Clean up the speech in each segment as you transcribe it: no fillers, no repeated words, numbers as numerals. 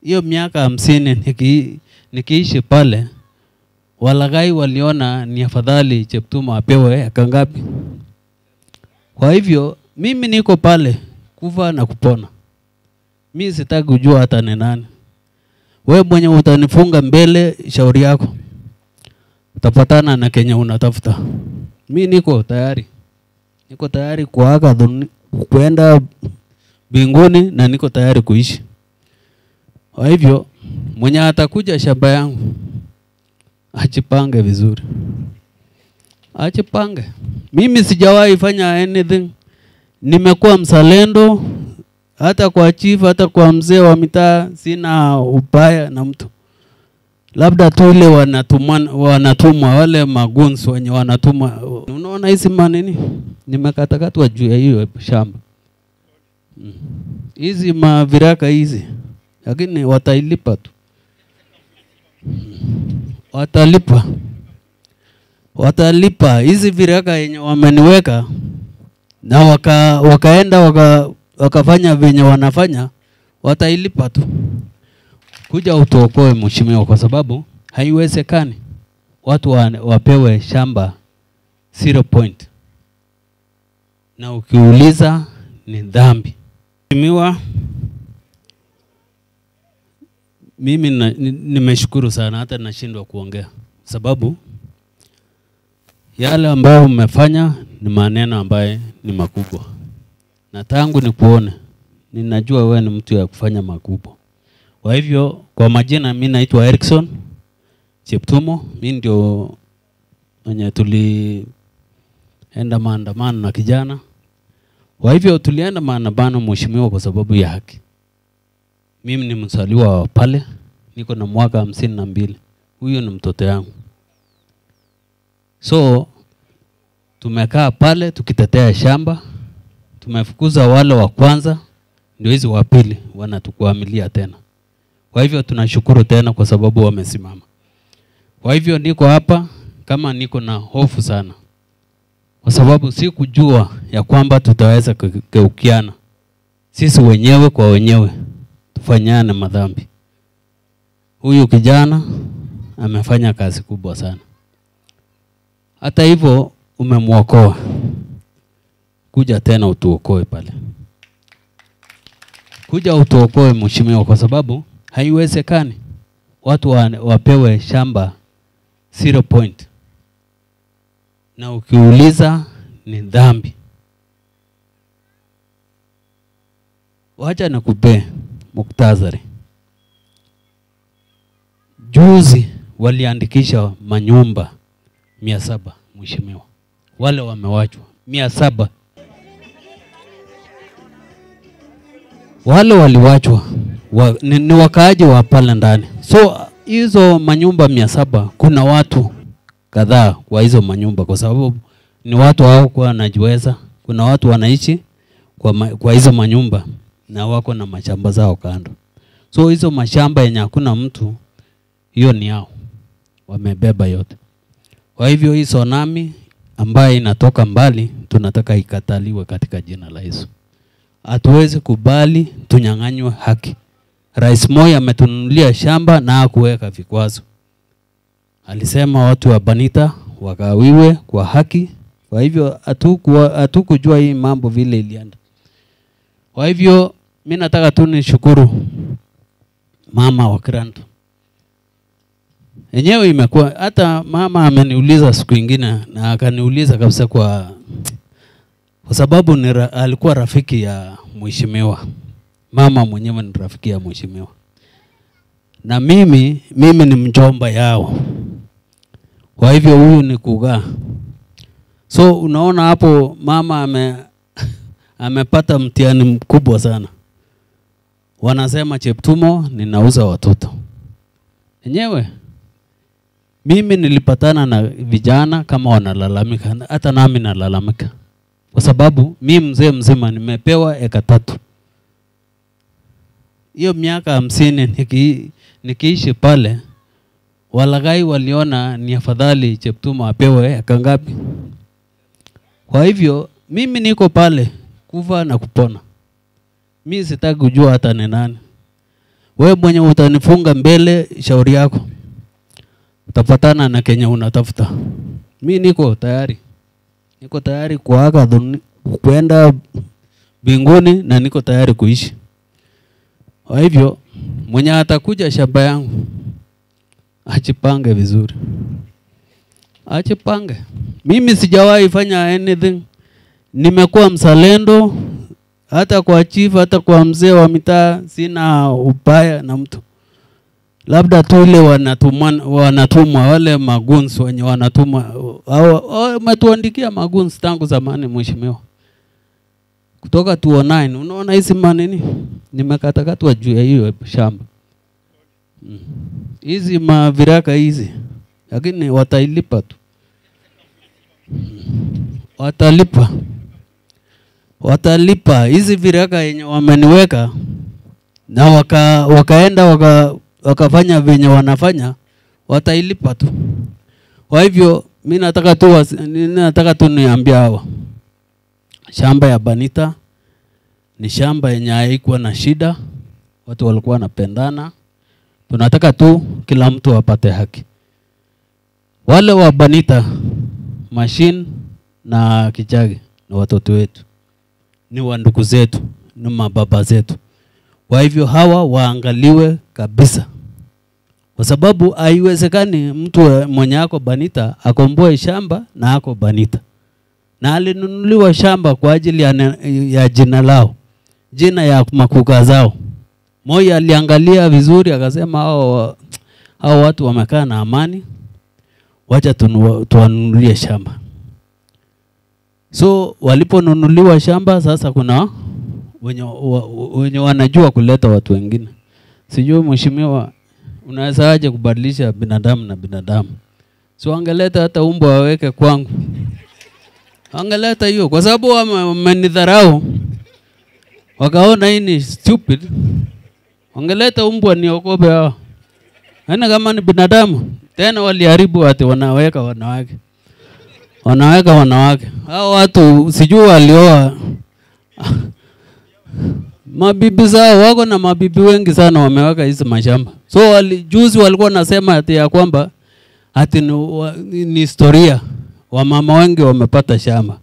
hiyo miaka 50 nikiishi pale, walaghai waliona ni afadhali Cheptumo apewe eka ngapi. Kwa hivyo mimi niko pale kufa na kupona. Mimi sitaki kujua hata ni nani. Wewe mwenye utanifunga mbele, shauri yako. Utapatana na Kenya unatafuta. Mimi niko tayari. Niko tayari kuaga kwenda mbinguni na niko tayari kuishi. Kwa hivyo mwenye atakuja shamba yangu ajipange vizuri. Ajipange. Mimi sijawahi fanya anything. Nimekuwa mzalendo, hata kwa chief, hata kwa mzee wa mitaa sina ubaya na mtu. Labda tu ile wanatumwa wale magunzi wenye wanatumwa. Unaona hizi manini? Nimekatakatwa juu ya hiyo shamba. Hizi maviraka hizi. Lakini watailipa tu. Watalipa hizi viraka yenye wameniweka na wakaenda wakafanya venye wanafanya, watailipa tu. Kuja utuokoe mheshimiwa, kwa sababu haiwezekani watu wapewe shamba 0 point. Na ukiuliza ni dhambi. Mheshimiwa, mimi nimeshukuru sana, hata nashindwa kuongea sababu yale ambayo umefanya ni maneno ambaye ni makubwa. Na tangu nikuone, ninajua wewe ni mtu ya kufanya makubwa. Kwa hivyo, kwa majina mimi naitwa Erickson Cheptumo. Mimi ndio mwenye tulienda maandamano na kijana. Kwa hivyo tulienda maandamano mheshimiwa kwa sababu ya haki. Mimi ni mzaliwa wa pale, niko na mwaka 52. Huyo ni mtoto yangu. So tumekaa pale tukitetea shamba, tumefukuza wale wa kwanza, ndio hizi wa pili wanatukuamilia tena. Kwa hivyo tunashukuru tena kwa sababu wamesimama. Kwa hivyo niko hapa kama niko na hofu sana, kwa sababu si kujua ya kwamba tutaweza kugeukiana sisi wenyewe kwa wenyewe tufanyane madhambi. Huyu kijana amefanya kazi kubwa sana. Hata hivyo umemwokoa. Kuja tena utuokoe pale. Kuja utuokoe mheshimiwa, kwa sababu haiwezekani watu wapewe shamba 0 point. Na ukiuliza ni dhambi. Wacha nikupe muktadhari. Juzi waliandikisha manyumba 700 mheshimiwa. Wale wamewachwa 700. Wale waliwachwa ni wakaaji wa pale ndani. So hizo manyumba 700 kuna watu kadhaa kwa hizo manyumba, kwa sababu ni watu hao kwa wanajiweza. Kuna watu wanaishi kwa hizo manyumba na wako na mashamba zao kando. So hizo mashamba yenye hakuna mtu, hiyo ni yao. Wamebeba yote. Kwa hivyo hii tsunami ambayo inatoka mbali tunataka ikataliwe katika jina la Yesu. Hatuwezi kubali tunyang'anywe haki. Rais Moi ametununulia shamba na hakuweka vikwazo. Alisema watu wa Banita wagawiwe kwa haki. Kwa hivyo hatukujua hii mambo vile ilienda. Kwa hivyo mimi nataka tu nishukuru mama wa Granto. Enyewe imekuwa, hata mama ameniuliza siku nyingine na akaniuliza kabisa kwa sababu alikuwa rafiki ya mheshimiwa. Mama mwenyewe ni rafiki ya mheshimiwa. Na mimi ni mjomba yao. Kwa hivyo huyu ni kugaa. So unaona hapo mama amepata mtihani mkubwa sana. Wanasema Cheptumo ninauza watoto. Enyewe mimi nilipatana na vijana kama wanalalamika, hata nami nalalamika. Kwa sababu mimi mzee mzima nimepewa eka 3. Hiyo miaka 50 nikiishi pale, walaghai waliona ni afadhali Cheptumo apewe eka ngapi. Kwa hivyo mimi niko pale kufa na kupona. Mimi sitaki kujua hata ni nani. Wewe mwenye utanifunga mbele, shauri yako. Utapatana na Kenya unatafuta. Mimi niko tayari. Niko tayari kuaga kwenda mbinguni na niko tayari kuishi. Kwa hivyo mwenye atakuja shamba yangu ajipange vizuri. Ajipange. Mimi sijawahi fanya anything. Nimekuwa mzalendo, hata kwa chief, hata kwa mzee wa mitaa sina ubaya na mtu. Labda tu ile wanatumwa wale maguns wenye wanatumwa au umetuandikia maguns tangu zamani mheshimiwa. Kutoka 2009 unaona hizi manini nimekatakatwa juu ya hiyo shamba. Hizi maviraka hizi lakini watailipa tu. Watalipa hizi viraka yenye wameniweka na wakaenda wakafanya venye wanafanya, watailipa tu. Kwa hivyo mimi nataka tu niambia hawa, shamba ya Banita ni shamba yenye haikuwa na shida, watu walikuwa wanapendana. Tunataka tu kila mtu apate haki. Wale wa Banita, Machine na Kichage na watoto wetu, ni wandugu zetu, ni mababa zetu. Kwa hivyo hawa waangaliwe kabisa. Kwa sababu haiwezekani mtu mwenye ako Banita akomboe shamba na ako Banita. Na alinunuliwa shamba kwa ajili ya jina lao, jina ya makuka zao. Moi aliangalia vizuri akasema hao watu wamekaa na amani, wacha tuwanunulie shamba. So waliponunuliwa shamba, sasa kuna wenye wanajua kuleta watu wengine. Sijui mheshimiwa unaweza aje kubadilisha binadamu na binadamu. So angeleta hata umbwa waweke kwangu. Angeleta hiyo kwa sababu wamenidharau. Wakaona hii ni stupid. Angeleta umbwa niokope hao. Hana kama ni binadamu. Tena waliharibu ati wanaweka wanawake. Wanaweka wanawake. Hao watu sijui walioa. Mabibi zao wako na mabibi wengi sana wameweka hizo mashamba. So juzi walikuwa nasema ati ya kwamba ati ni historia. Wamama wengi wamepata shamba.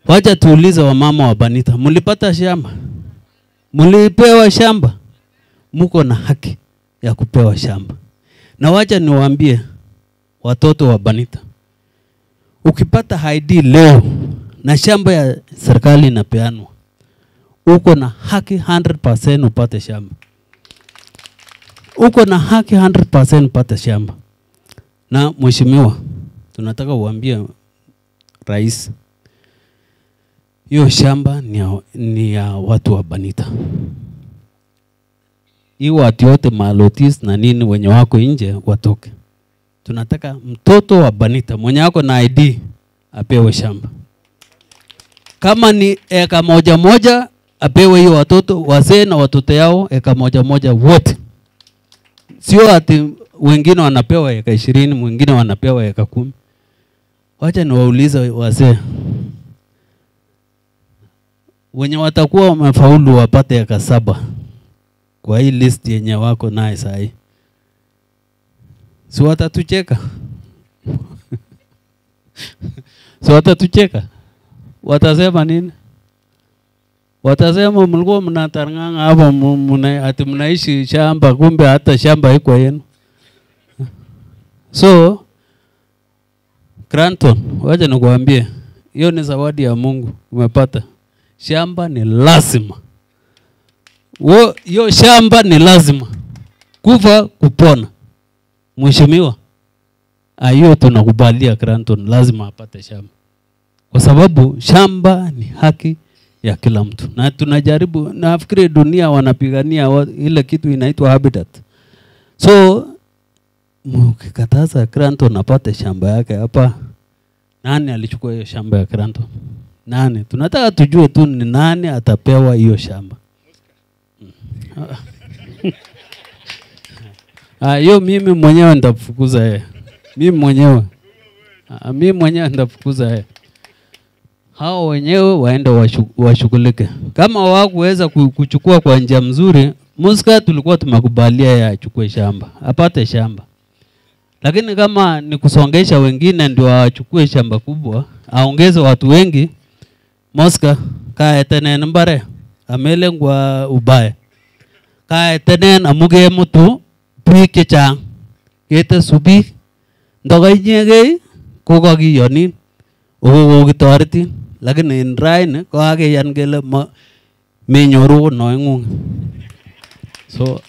Wacha tuulize wamama wa Banita, mlipata shamba? Mlipewa shamba? Mko na haki ya kupewa shamba. Na wacha niwaambie watoto wa Banita, ukipata ID leo na shamba ya serikali inapeanwa, uko na haki 100% upate shamba. Uko na haki 100% upate shamba. Na mheshimiwa, tunataka uambie rais, hiyo shamba ni ya watu wa Banita. Hii watu wote malotis na nini wenye wako nje watoke. Tunataka mtoto wa Banita mwenye wako na ID apewe shamba. Kama ni eka moja moja apewe hiyo watoto, wazee na watoto yao eka moja moja wote. Sio ati wengine wanapewa eka 20, mwingine wanapewa eka 10. Wacha niwaulize wazee. Wenye watakuwa wamefaulu wapate eka 7 kwa hii list yenye wako naye sasa hii. Si watatucheka? Si watatucheka? Watasema nini? Watasema mlikuwa mnataranganga hapo ati mnaishi shamba kumbe hata shamba iko yenu. So Granton, wacha nikuambie, hiyo ni zawadi ya Mungu umepata. Shamba ni lazima. Hiyo shamba ni lazima. Kufa kupona. Mheshimiwa, hiyo tunakubalia Granton lazima apate shamba. Kwa sababu shamba ni haki ya kila mtu. Na tunajaribu, nafikiri dunia wanapigania ile kitu inaitwa habitat. So mkikataza Granton apate shamba yake hapa, nani alichukua hiyo shamba ya Granton? Nani? Tunataka tujue tu ni nani atapewa hiyo shamba. Hiyo mimi mwenyewe nitafukuza yeye. Mimi mwenyewe nitafukuza yeye. Hao wenyewe waende washughulike. Kama hawakuweza kuchukua kwa njia mzuri, Muska tulikuwa tumekubalia ya achukue shamba, apate shamba. Lakini kama ni kusongesha wengine ndio achukue shamba kubwa, aongeze watu wengi, Muska kaya tenen mbare, amelengwa ubaya. Kaya tenen amuge mutu, biik chechang, kete subik, ndogo inyegei, kokakiyoni, kokitoretin. Lakini in raini, ko kakeyan kele menyoru noingung. So